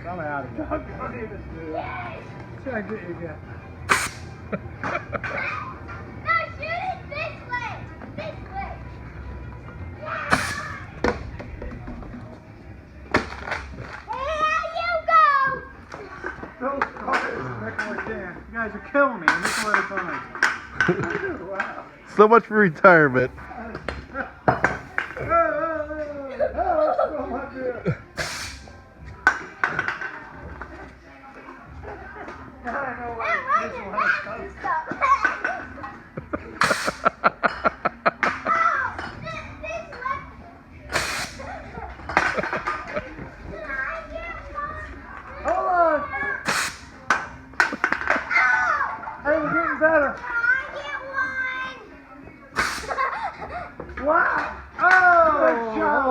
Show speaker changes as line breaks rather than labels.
I'm out of here.
Don't even do it. Try to get you again.
No, shoot it this way. This way. Here you go.
Don't start it. Nicola can. You guys are killing me. Nicola is fine. Wow.
So much for retirement.
Oh, my dear. I don't know why this one has coast. Hold on. Hey, we're getting better. Wow. Oh, good job.